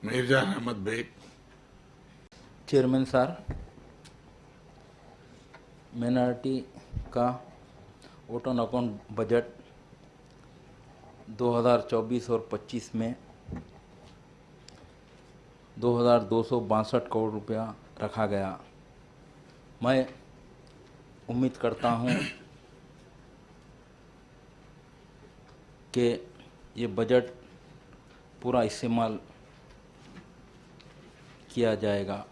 Mirza Ahmed Beg. Chairman sir, minority का vote on account budget 2024 और 25 में 2262 करोड़ रुपया रखा गया। मैं उम्मीद करता हूं कि ये बजट पूरा इस्तेमाल किया जाएगा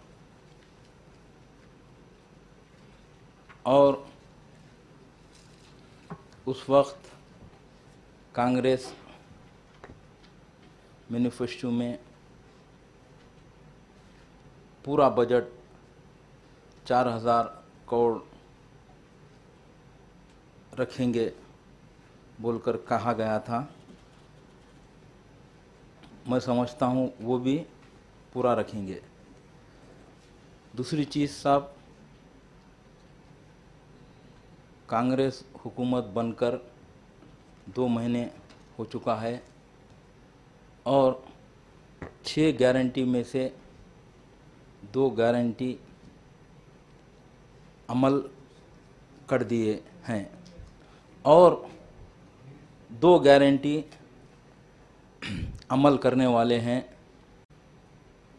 और उस वक्त कांग्रेस मैनिफेस्टो में पूरा बजट 4000 करोड़ रखेंगे बोलकर कहा गया था। मैं समझता हूँ वो भी पूरा रखेंगे। दूसरी चीज़ साहब, कांग्रेस हुकूमत बनकर 2 महीने हो चुका है और 6 गारंटी में से 2 गारंटी अमल कर दिए हैं और 2 गारंटी अमल करने वाले हैं,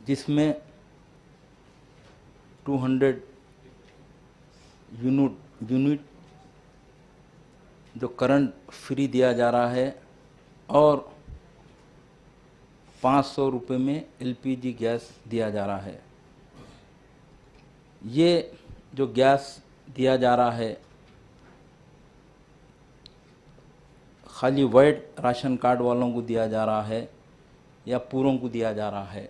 जिसमें 200 यूनिट जो करंट फ्री दिया जा रहा है और 500 रुपये में एलपीजी गैस दिया जा रहा है। ये जो गैस दिया जा रहा है खाली वाइट राशन कार्ड वालों को दिया जा रहा है या पूरों को दिया जा रहा है?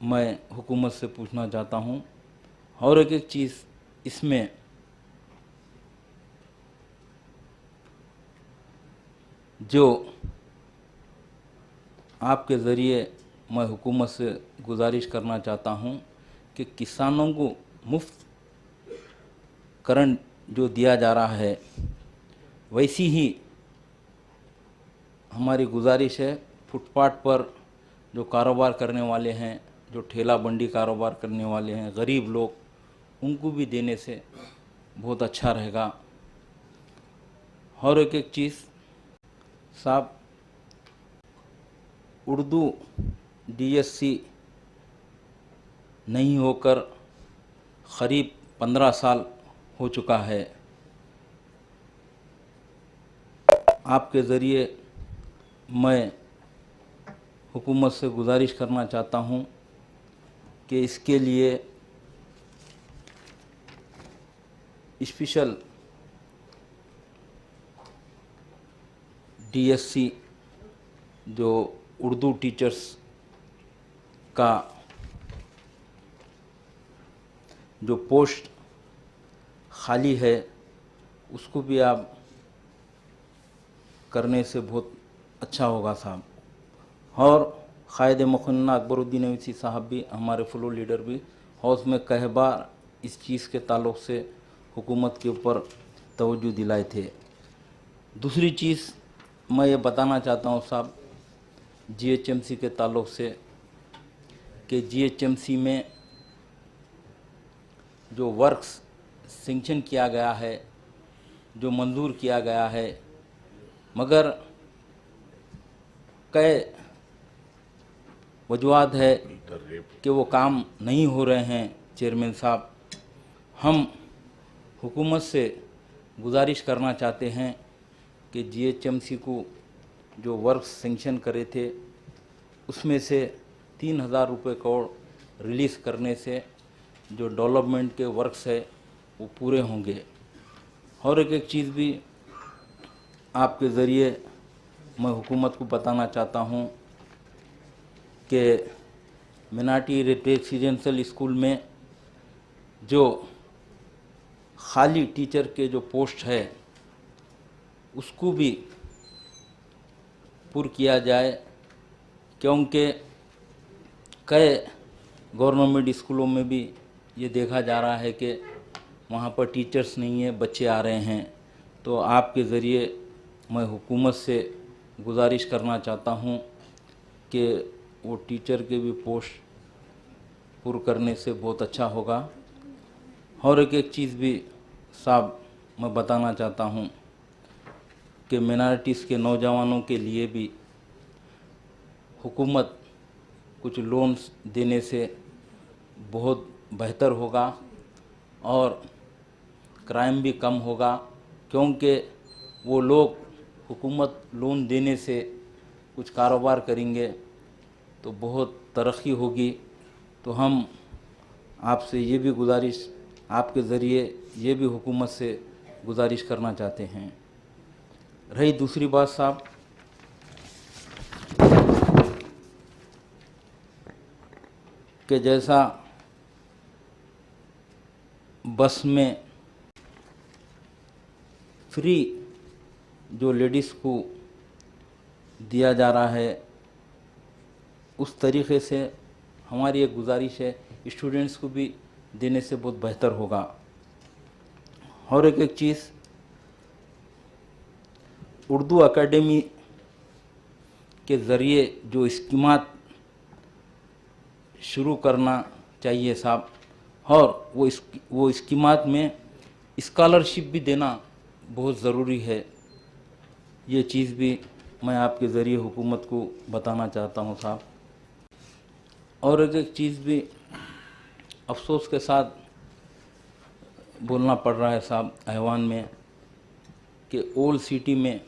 मैं हुकूमत से पूछना चाहता हूँ। और एक चीज़ इसमें जो आपके ज़रिए मैं हुकूमत से गुजारिश करना चाहता हूँ कि किसानों को मुफ्त करंट जो दिया जा रहा है, वैसी ही हमारी गुजारिश है फुटपाथ पर जो कारोबार करने वाले हैं, जो ठेला बंडी कारोबार करने वाले हैं, गरीब लोग, उनको भी देने से बहुत अच्छा रहेगा। और एक चीज़ साहब, उर्दू डीएससी नहीं होकर करीब 15 साल हो चुका है। आपके ज़रिए मैं हुकूमत से गुजारिश करना चाहता हूँ कि इसके लिए स्पेशल डीएससी जो उर्दू टीचर्स का जो पोस्ट खाली है, उसको भी आप करने से बहुत अच्छा होगा साहब। और क़ायद मुक़न्ना अकबरुद्दीन अवीसी साहब भी, हमारे फ्लोर लीडर भी हाउस में कई बार इस चीज़ के ताल्लुक़ से हुकूमत के ऊपर तवज्जो दिलाए थे। दूसरी चीज़ मैं ये बताना चाहता हूँ साहब, जीएचएमसी के ताल्लुक़ से कि जीएचएमसी में जो वर्क्स सेंक्शन किया गया है, जो मंजूर किया गया है, मगर कई वजूहात है कि वो काम नहीं हो रहे हैं। चेयरमैन साहब, हम हुकूमत से गुजारिश करना चाहते हैं कि जीएचएमसी को जो वर्क सेंक्शन करे थे उसमें से 3000 रुपये करोड़ रिलीज़ करने से जो डेवलपमेंट के वर्क्स है वो पूरे होंगे। और एक चीज़ भी आपके ज़रिए मैं हुकूमत को बताना चाहता हूँ कि मिनाटी रेसिडेंशियल स्कूल में जो खाली टीचर के जो पोस्ट है उसको भी पूरा किया जाए, क्योंकि कई गवर्नमेंट स्कूलों में भी ये देखा जा रहा है कि वहाँ पर टीचर्स नहीं है, बच्चे आ रहे हैं। तो आपके ज़रिए मैं हुकूमत से गुजारिश करना चाहता हूँ कि वो टीचर के भी पोस्ट पूर्ण करने से बहुत अच्छा होगा। और एक चीज़ भी साहब मैं बताना चाहता हूँ कि मिनॉरिटीज़ के नौजवानों के लिए भी हुकूमत कुछ लोन्स देने से बहुत बेहतर होगा और क्राइम भी कम होगा, क्योंकि वो लोग हुकूमत लोन देने से कुछ कारोबार करेंगे तो बहुत तरक्की होगी। तो हम आपसे ये भी गुजारिश, आपके ज़रिए ये भी हुकूमत से गुजारिश करना चाहते हैं। रही दूसरी बात साहब, कि जैसा बस में फ्री जो लेडीज़ को दिया जा रहा है, उस तरीक़े से हमारी एक गुजारिश है स्टूडेंट्स को भी देने से बहुत बेहतर होगा। और एक चीज़, उर्दू एकेडमी के ज़रिए जो स्कीमात शुरू करना चाहिए साहब, और वो स्कीमात में स्कॉलरशिप भी देना बहुत ज़रूरी है। ये चीज़ भी मैं आपके ज़रिए हुकूमत को बताना चाहता हूँ साहब। और एक चीज़ भी अफसोस के साथ बोलना पड़ रहा है साहब ऐवान में, कि ओल्ड सिटी में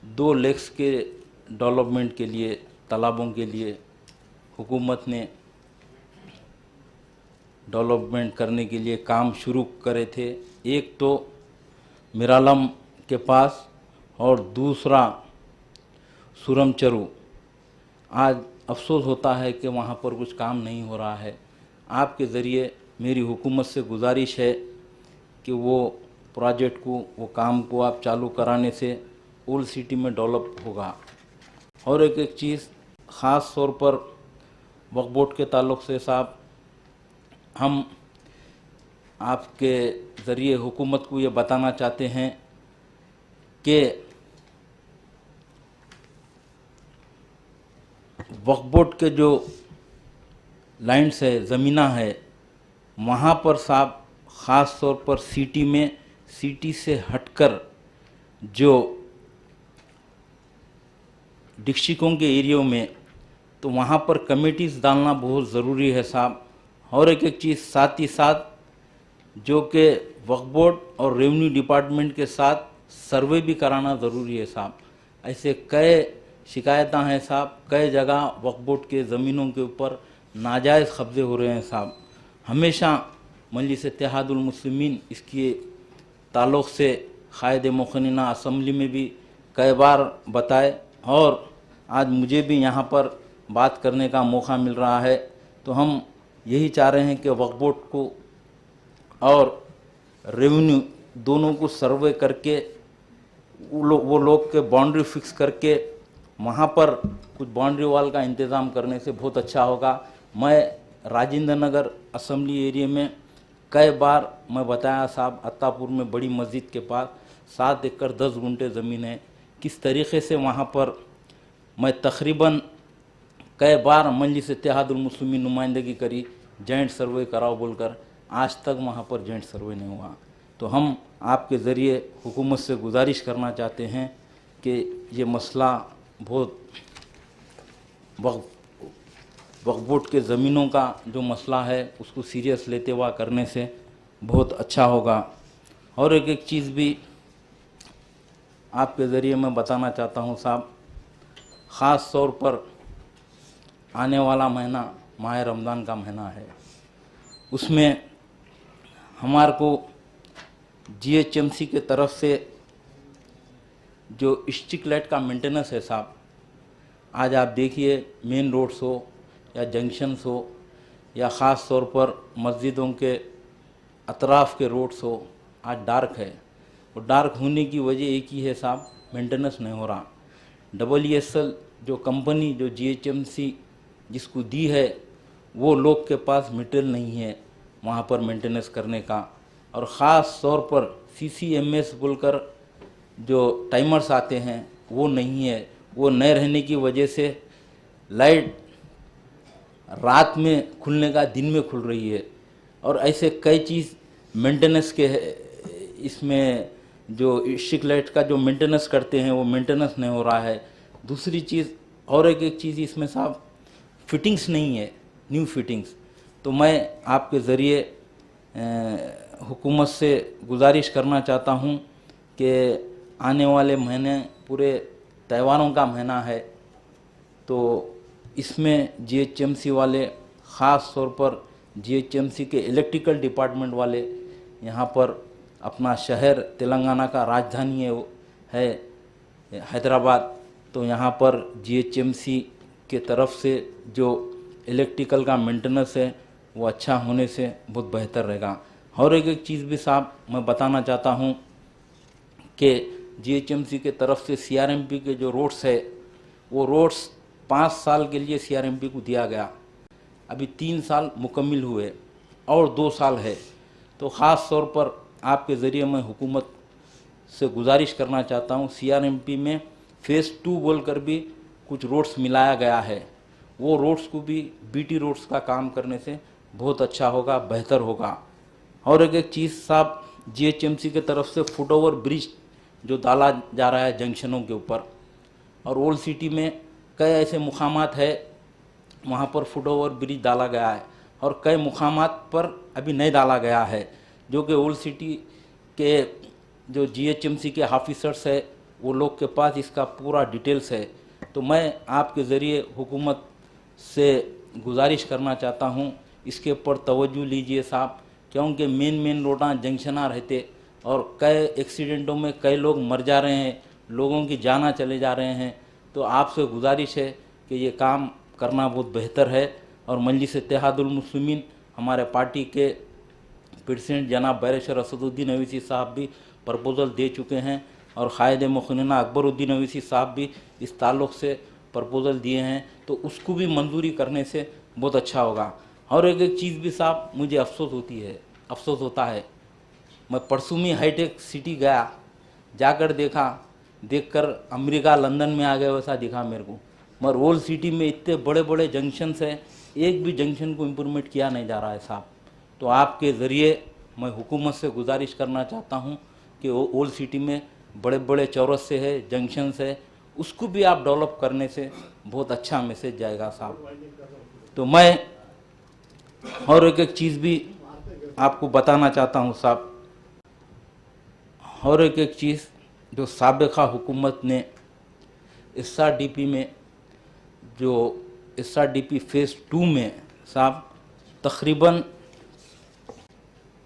2 लेक्स के डेवलपमेंट के लिए, तालाबों के लिए हुकूमत ने डेवलपमेंट करने के लिए काम शुरू करे थे। एक तो मिरालम के पास और दूसरा सुरमचरू। आज अफसोस होता है कि वहाँ पर कुछ काम नहीं हो रहा है। आपके ज़रिए मेरी हुकूमत से गुजारिश है कि वो प्रोजेक्ट को, वो काम को आप चालू कराने से ओल्ड सिटी में डेवलप होगा। और एक चीज़ ख़ास तौर पर वक्फ बोर्ड के ताल्लुक़ से साहब, हम आपके ज़रिए हुकूमत को ये बताना चाहते हैं कि वक्फ बोर्ड के जो लैंड्स है, ज़मीना है, वहाँ पर साहब ख़ास तौर पर सिटी में, सिटी से हटकर जो डिस्ट्रिक्टों के एरियो में, तो वहाँ पर कमेटीज़ डालना बहुत ज़रूरी है साहब। और एक चीज़ साथ ही साथ जो कि वक्फ बोर्ड और रेवेन्यू डिपार्टमेंट के साथ सर्वे भी कराना ज़रूरी है साहब। ऐसे कई शिकायतें हैं साहब, कई जगह वक्फ बोर्ड के ज़मीनों के ऊपर नाजायज़ कब्ज़े हो रहे हैं साहब। हमेशा मजलिस इत्तेहादुल मुस्लिमीन इसके ताल्लुक़ से क़ायद मुक़न्निना असम्बली में भी कई बार बताए, और आज मुझे भी यहाँ पर बात करने का मौका मिल रहा है। तो हम यही चाह रहे हैं कि वक्फ बोर्ड को और रेवेन्यू दोनों को सर्वे करके वो लोग के बाउंड्री फिक्स करके वहाँ पर कुछ बाउंड्री वाल का इंतज़ाम करने से बहुत अच्छा होगा। मैं राजेंद्र नगर असम्बली एरिया में कई बार मैं बताया साहब, अत्तापुर में बड़ी मस्जिद के पास 7 एकड़ 10 गुंठे ज़मीन है। किस तरीक़े से वहाँ पर मैं तकरीबन कई बार मजलिस इत्तेहादुल मुस्लिमीन नुमाइंदगी करी, जॉइंट सर्वे कराओ बोलकर, आज तक वहाँ पर जॉइंट सर्वे नहीं हुआ। तो हम आपके ज़रिए हुकूमत से गुजारिश करना चाहते हैं कि ये मसला बहुत वक्फ बोर्ड के ज़मीनों का जो मसला है उसको सीरियस लेते हुआ करने से बहुत अच्छा होगा। और एक चीज़ भी आपके ज़रिए मैं बताना चाहता हूँ साहब, ख़ास तौर पर आने वाला महीना माह रमज़ान का महीना है, उसमें हमारे को GHMC के तरफ से जो स्ट्रीट लाइट का मेंटेनेंस है साहब, आज आप देखिए मेन रोड्स हो या जंक्शंस हो या ख़ास तौर पर मस्जिदों के अतराफ़ के रोड्स हो, आज डार्क है। और डार्क होने की वजह एक ही है साहब, मेंटेनेंस नहीं हो रहा। EESL जो कंपनी जो GHMC जिसको दी है, वो लोग के पास मटेरियल नहीं है वहाँ पर मेंटेनेंस करने का। और ख़ास तौर पर CCMS बोलकर जो टाइमर्स आते हैं वो नहीं है। वो न रहने की वजह से लाइट रात में खुलने का दिन में खुल रही है, और ऐसे कई चीज़ मेंटेनेंस के इसमें जो स्ट्रीट लाइट का जो मेंटेनेंस करते हैं वो मेंटेनेंस नहीं हो रहा है। दूसरी चीज़ और एक चीज़ इसमें साहब फिटिंग्स नहीं है, न्यू फिटिंग्स। तो मैं आपके ज़रिए हुकूमत से गुजारिश करना चाहता हूँ कि आने वाले महीने पूरे त्योहारों का महीना है, तो इसमें जीएचएमसी वाले ख़ास तौर पर जीएचएमसी के इलेक्ट्रिकल डिपार्टमेंट वाले यहाँ पर अपना शहर तेलंगाना का राजधानी है हैदराबाद, तो यहाँ पर जीएचएमसी के तरफ से जो इलेक्ट्रिकल का मेंटेनेंस है वो अच्छा होने से बहुत बेहतर रहेगा। और एक चीज़ भी साहब मैं बताना चाहता हूँ कि जीएचएमसी के तरफ से सीआरएमपी के जो रोड्स है वो रोड्स 5 साल के लिए सीआरएमपी को दिया गया, अभी 3 साल मुकम्मल हुए और 2 साल है। तो ख़ास तौर पर आपके ज़रिए मैं हुकूमत से गुजारिश करना चाहता हूँ, सीआरएमपी में फ़ेज़ 2 बोलकर भी कुछ रोड्स मिलाया गया है, वो रोड्स को भी बीटी रोड्स का काम करने से बहुत अच्छा होगा, बेहतर होगा। और एक चीज़ साहब, जीएचएमसी के तरफ से फुट ओवर ब्रिज जो डाला जा रहा है जंक्शनों के ऊपर, और ओल्ड सिटी में कई ऐसे मुकामात है वहाँ पर फुट ओवर ब्रिज डाला गया है, और कई मुकामात पर अभी नहीं डाला गया है, जो कि ओल्ड सिटी के जो जीएचएमसी के ऑफिसर्स है वो लोग के पास इसका पूरा डिटेल्स है। तो मैं आपके ज़रिए हुकूमत से गुजारिश करना चाहता हूँ इसके ऊपर तवज्जो लीजिए साहब, क्योंकि मेन रोडां जंक्शना रहते और कई एक्सीडेंटों में कई लोग मर जा रहे हैं, लोगों की जाना चले जा रहे हैं। तो आपसे गुजारिश है कि ये काम करना बहुत बेहतर है। और मजलिस इत्तेहादुल मुस्लिमीन हमारे पार्टी के प्रेसिडेंट जनाब बैरिस्टर असदुद्दीन अवैसी साहब भी प्रपोज़ल दे चुके हैं, और क़ायद मुक़न्निना अकबरुद्दीन अवैसी साहब भी इस ताल्लुक़ से प्रपोज़ल दिए हैं, तो उसको भी मंजूरी करने से बहुत अच्छा होगा। और एक चीज़ भी साहब मुझे अफसोस होता है, मैं परसों में हाईटेक सिटी गया, जाकर देखकर अमेरिका लंदन में आ गया वैसा दिखा मेरे को। मगर ओल्ड सिटी में इतने बड़े बड़े जंक्शन्स हैं, एक भी जंक्शन को इम्प्रूवमेंट किया नहीं जा रहा है साहब। तो आपके ज़रिए मैं हुकूमत से गुजारिश करना चाहता हूँ कि ओल्ड सिटी में बड़े बड़े चौरस्ते है, जंक्शन्स है, उसको भी आप डेवलप करने से बहुत अच्छा मैसेज जाएगा साहब। तो मैं और एक चीज़ भी आपको बताना चाहता हूँ साहब, और एक चीज़ जो साबिक़ा हुकूमत ने एसआरडीपी में जो एसआरडीपी फ़ेज़ 2 में साहब तकरीबन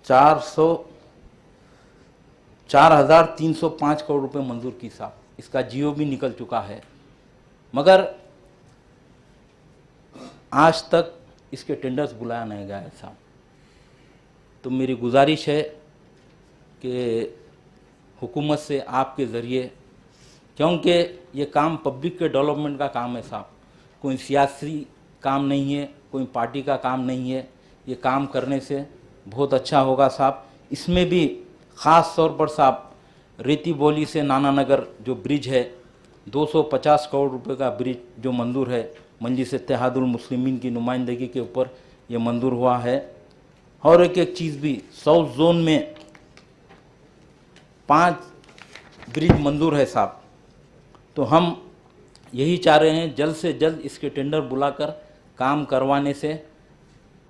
4,305 करोड़ रुपए मंजूर की साहब, इसका जियो भी निकल चुका है, मगर आज तक इसके टेंडर्स बुलाया नहीं गया है साहब। तो मेरी गुजारिश है कि हुकूमत से आपके ज़रिए, क्योंकि ये काम पब्लिक के डेवलपमेंट का काम है साहब, कोई सियासी काम नहीं है, कोई पार्टी का काम नहीं है, ये काम करने से बहुत अच्छा होगा साहब। इसमें भी ख़ास तौर पर साहब रेती बोली से नाना नगर जो ब्रिज है 250 करोड़ रुपए का ब्रिज जो मंजूर है, मजलिस इत्तेहादुल मुस्लिमीन की नुमाइंदगी के ऊपर ये मंजूर हुआ है। और एक चीज़ भी, साउथ जोन में 5 ब्रिज मंजूर है साहब। तो हम यही चाह रहे हैं जल्द से जल्द इसके टेंडर बुलाकर काम करवाने से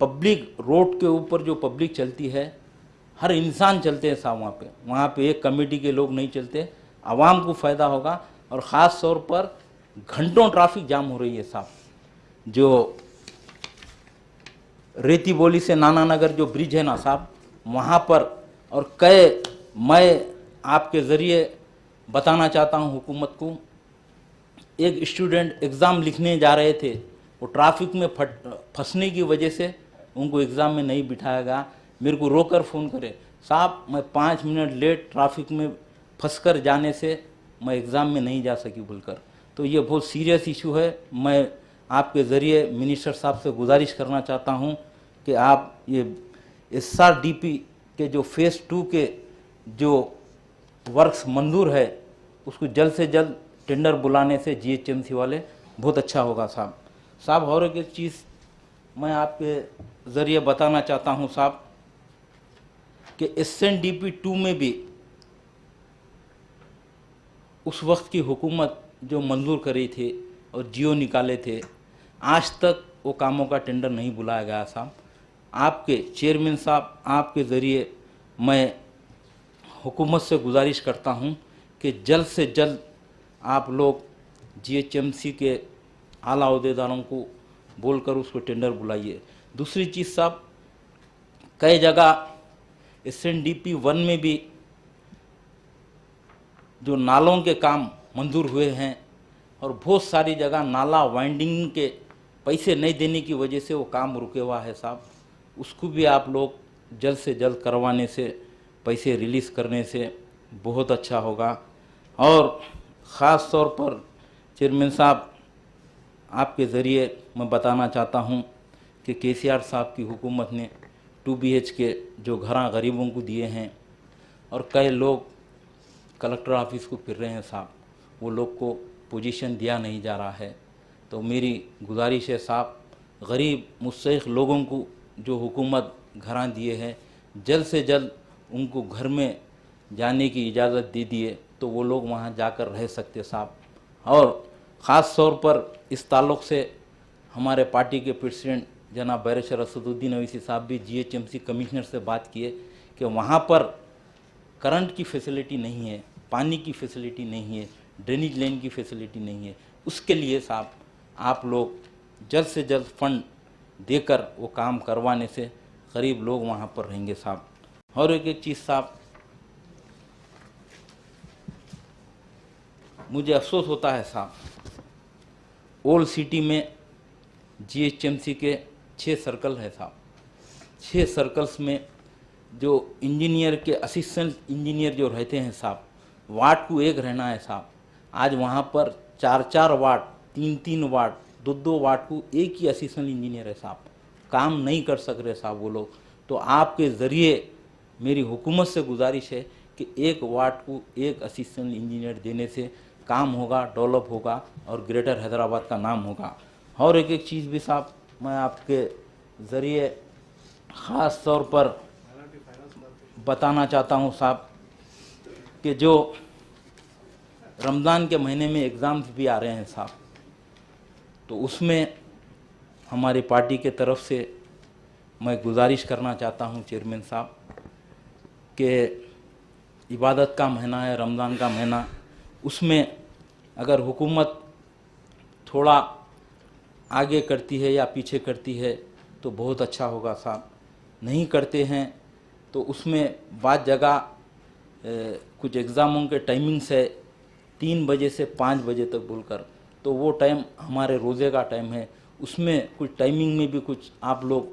पब्लिक रोड के ऊपर जो पब्लिक चलती है, हर इंसान चलते हैं साहब वहाँ पे एक कमेटी के लोग नहीं चलते, आवाम को फ़ायदा होगा। और ख़ास तौर पर घंटों ट्रैफिक जाम हो रही है साहब, जो रेती बोली से नाना नगर जो ब्रिज है ना साहब, वहाँ पर। और मैं आपके ज़रिए बताना चाहता हूँ हुकूमत को, एक स्टूडेंट एग्ज़ाम लिखने जा रहे थे, वो ट्रैफिक में फंसने की वजह से उनको एग्ज़ाम में नहीं बिठाया गया। मेरे को रोकर फ़ोन करे, साहब मैं 5 मिनट लेट ट्रैफिक में फंसकर जाने से मैं एग्ज़ाम में नहीं जा सकी बोलकर। तो ये बहुत सीरियस इशू है। मैं आपके ज़रिए मिनिस्टर साहब से गुजारिश करना चाहता हूँ कि आप ये एसआरडीपी के जो फ़ेज़ 2 के जो वर्क्स मंजूर है उसको जल्द से जल्द टेंडर बुलाने से जीएचएमसी वाले बहुत अच्छा होगा साहब। साहब और एक चीज़ मैं आपके ज़रिए बताना चाहता हूँ साहब कि SNDP 2 में भी उस वक्त की हुकूमत जो मंजूर करी थी और जियो निकाले थे, आज तक वो कामों का टेंडर नहीं बुलाया गया साहब। आपके चेयरमैन साहब, आपके ज़रिए मैं हुकूमत से गुजारिश करता हूँ कि जल्द से जल्द आप लोग GHMC के आला अहदेदारों को बोलकर उसको टेंडर बुलाइए। दूसरी चीज़ साहब, कई जगह SNDP 1 में भी जो नालों के काम मंजूर हुए हैं और बहुत सारी जगह नाला वाइंडिंग के पैसे नहीं देने की वजह से वो काम रुके हुआ है साहब। उसको भी आप लोग जल्द से जल्द करवाने से, पैसे रिलीज़ करने से बहुत अच्छा होगा। और ख़ास तौर पर चेयरमैन साहब, आपके ज़रिए मैं बताना चाहता हूँ कि KCR साहब की हुकूमत ने 2 BHK जो घरां गरीबों को दिए हैं और कई लोग कलेक्टर ऑफिस को फिर रहे हैं साहब, वो लोग को पोजीशन दिया नहीं जा रहा है। तो मेरी गुजारिश है साहब, गरीब मुस्तहिक़ लोगों को जो हुकूमत घरां दिए हैं, जल्द से जल्द उनको घर में जाने की इजाज़त दे दिए तो वो लोग वहाँ जाकर रह सकते साहब। और ख़ास तौर पर इस ताल्लुक़ से हमारे पार्टी के प्रेसिडेंट जनाब बैरिस्टर असदुद्दीन अवैसी साहब भी GHMC कमिश्नर से बात किए कि वहाँ पर करंट की फैसिलिटी नहीं है, पानी की फैसिलिटी नहीं है, ड्रेनेज लाइन की फैसिलिटी नहीं है। उसके लिए साहब आप लोग जल्द से जल्द फंड देकर वो काम करवाने से गरीब लोग वहाँ पर रहेंगे साहब। और एक चीज़ साहब, मुझे अफसोस होता है साहब, ओल्ड सिटी में GHMC के 6 सर्कल है साहब। 6 सर्कल्स में जो इंजीनियर के असिस्टेंट इंजीनियर जो रहते हैं साहब, वार्ड को एक रहना है साहब। आज वहाँ पर 4-4 वार्ड, 3-3 वार्ड, 2-2 वार्ड को एक ही असिस्टेंट इंजीनियर है साहब। काम नहीं कर सक रहे साहब वो लोग। तो आपके ज़रिए मेरी हुकूमत से गुजारिश है कि एक वार्ड को एक असिस्टेंट इंजीनियर देने से काम होगा, डेवलप होगा और ग्रेटर हैदराबाद का नाम होगा। और एक चीज़ भी साहब मैं आपके ज़रिए ख़ास तौर पर बताना चाहता हूँ साहब कि जो रमज़ान के महीने में एग्ज़ाम्स भी आ रहे हैं साहब, तो उसमें हमारी पार्टी के तरफ से मैं गुजारिश करना चाहता हूँ चेयरमैन साहब कि इबादत का महीना है, रमज़ान का महीना, उसमें अगर हुकूमत थोड़ा आगे करती है या पीछे करती है तो बहुत अच्छा होगा साहब। नहीं करते हैं तो उसमें बाद जगह कुछ एग्ज़ामों के टाइमिंग्स है 3 बजे से 5 बजे तक बोलकर, तो वो टाइम हमारे रोज़े का टाइम है। उसमें कुछ टाइमिंग में भी कुछ आप लोग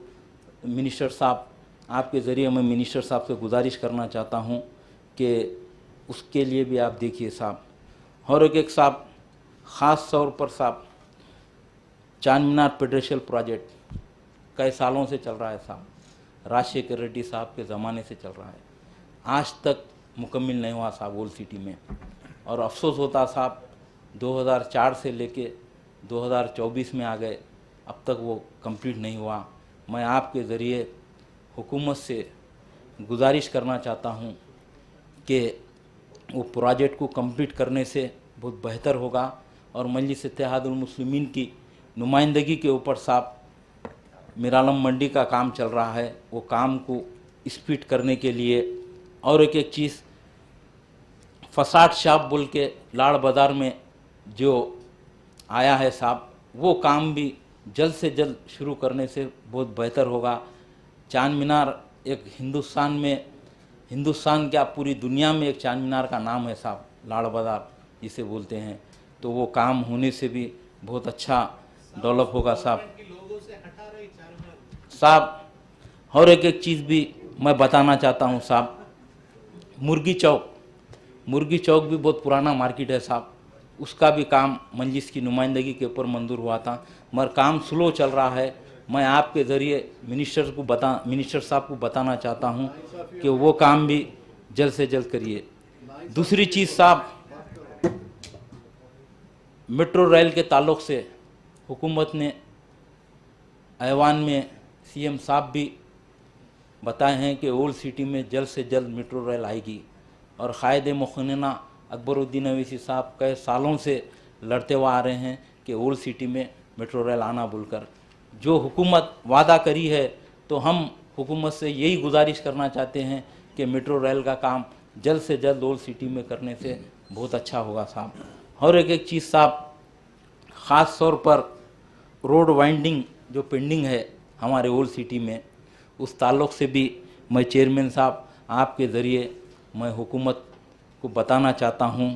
मिनिस्टर साहब, आपके ज़रिए मैं मिनिस्टर साहब से गुजारिश करना चाहता हूँ कि उसके लिए भी आप देखिए साहब। और एक साहब ख़ास तौर पर साहब, चार मीनार पेड्रेशियल प्रोजेक्ट कई सालों से चल रहा है साहब, राजशेखर रेड्डी साहब के ज़माने से चल रहा है, आज तक मुकम्मल नहीं हुआ साहब ओल्ड सिटी में। और अफसोस होता साहब 2004 से लेके 2024 में आ गए, अब तक वो कंप्लीट नहीं हुआ। मैं आपके ज़रिए हुकूमत से गुजारिश करना चाहता हूँ कि वो प्रोजेक्ट को कंप्लीट करने से बहुत बेहतर होगा। और मजलिस इत्तेहादुल मुस्लिमीन की नुमाइंदगी के ऊपर साहब मिरालम मंडी का काम चल रहा है, वो काम को स्पीड करने के लिए। और एक चीज़ फसाद शॉप बोल के लाड़ बाज़ार में जो आया है साहब, वो काम भी जल्द से जल्द शुरू करने से बहुत बेहतर होगा। चांद मीनार एक हिंदुस्तान क्या पूरी दुनिया में एक चांद मीनार का नाम है साहब, लाड़ बाज़ार जिसे बोलते हैं, तो वो काम होने से भी बहुत अच्छा डेवलप होगा साहब। और एक चीज़ भी मैं बताना चाहता हूँ साहब, मुर्गी चौक भी बहुत पुराना मार्केट है साहब, उसका भी काम मजलिस की नुमाइंदगी के ऊपर मंजूर हुआ था, मगर काम स्लो चल रहा है। मैं आपके ज़रिए मिनिस्टर साहब को बताना चाहता हूँ कि वो काम भी जल्द से जल्द करिए। दूसरी चीज़ साहब, मेट्रो रेल के ताल्लुक़ से हुकूमत ने ऐवान में सीएम साहब भी बताए हैं कि ओल्ड सिटी में जल्द से जल्द मेट्रो रेल आएगी। और कायदे मुखन्ना अकबरुद्दीन अवैसी साहब कई सालों से लड़ते हुए आ रहे हैं कि ओल्ड सिटी में मेट्रो रेल आना बोलकर। जो हुकूमत वादा करी है तो हम हुकूमत से यही गुजारिश करना चाहते हैं कि मेट्रो रेल का काम जल्द से जल्द ओल्ड सिटी में करने से बहुत अच्छा होगा साहब। और एक चीज़ साहब, ख़ास तौर पर रोड वाइंडिंग जो पेंडिंग है हमारे ओल्ड सिटी में, उस ताल्लुक़ से भी मैं चेयरमैन साहब आपके ज़रिए मैं हुकूमत को बताना चाहता हूँ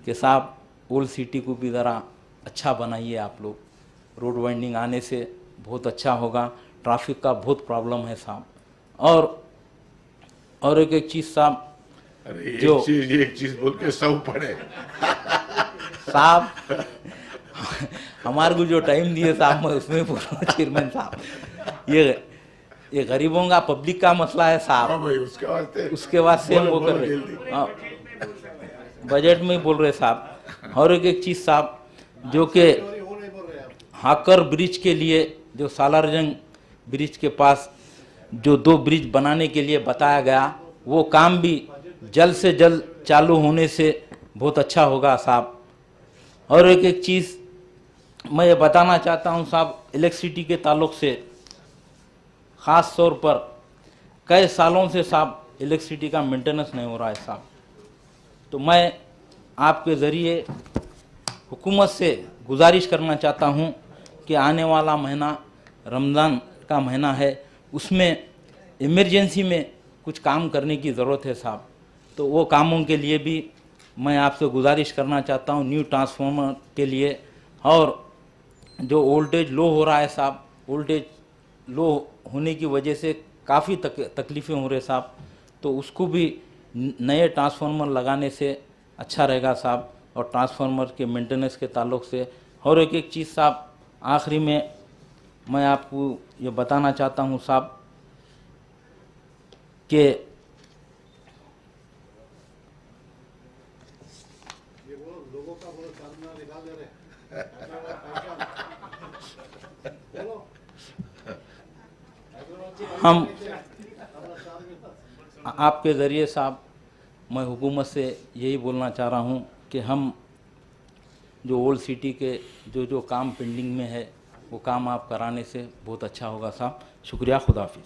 कि साहब ओल्ड सिटी को भी ज़रा अच्छा बनाइए आप लोग। रोड वाइंडिंग आने से बहुत अच्छा होगा, ट्रैफिक का बहुत प्रॉब्लम है साहब। और एक चीज़ साहब, अरे जो एक चीज बोल के सब पड़े साहब हमारे को जो टाइम दिए साहब मैं उसमें बोल रहा हूँ चेयरमैन साहब, ये गरीबों का पब्लिक का मसला है साहब। हाँ भाई, उसके वास्ते हम वो कर रहे, हाँ बजट में ही बोल रहे साहब। और एक चीज़ साहब, जो कि हाकर ब्रिज के लिए जो सालारजंग ब्रिज के पास जो 2 ब्रिज बनाने के लिए बताया गया, वो काम भी जल्द से जल्द चालू होने से बहुत अच्छा होगा साहब। और एक चीज़ मैं ये बताना चाहता हूँ साहब, इलेक्ट्रिसिटी के ताल्लुक़ से ख़ास तौर पर कई सालों से साहब इलेक्ट्रिसिटी का मेंटेनेंस नहीं हो रहा है साहब। तो मैं आपके ज़रिए हुकूमत से गुजारिश करना चाहता हूँ कि आने वाला महीना रमज़ान का महीना है, उसमें इमरजेंसी में कुछ काम करने की ज़रूरत है साहब। तो वो कामों के लिए भी मैं आपसे गुजारिश करना चाहता हूँ, न्यू ट्रांसफार्मर के लिए। और जो वोल्टेज लो हो रहा है साहब, वोल्टेज लो होने की वजह से काफ़ी तकलीफ़ें हो रही साहब, तो उसको भी नए ट्रांसफार्मर लगाने से अच्छा रहेगा साहब। और ट्रांसफार्मर के मेंटेनेंस के ताल्लुक़ से और एक चीज़ साहब, आखिरी में मैं आपको ये बताना चाहता हूँ साहब कि हम आपके ज़रिए साहब मैं हुकूमत से यही बोलना चाह रहा हूँ कि हम जो ओल्ड सिटी के जो काम पेंडिंग में है वो काम आप कराने से बहुत अच्छा होगा साहब। शुक्रिया, खुदा हाफिज़।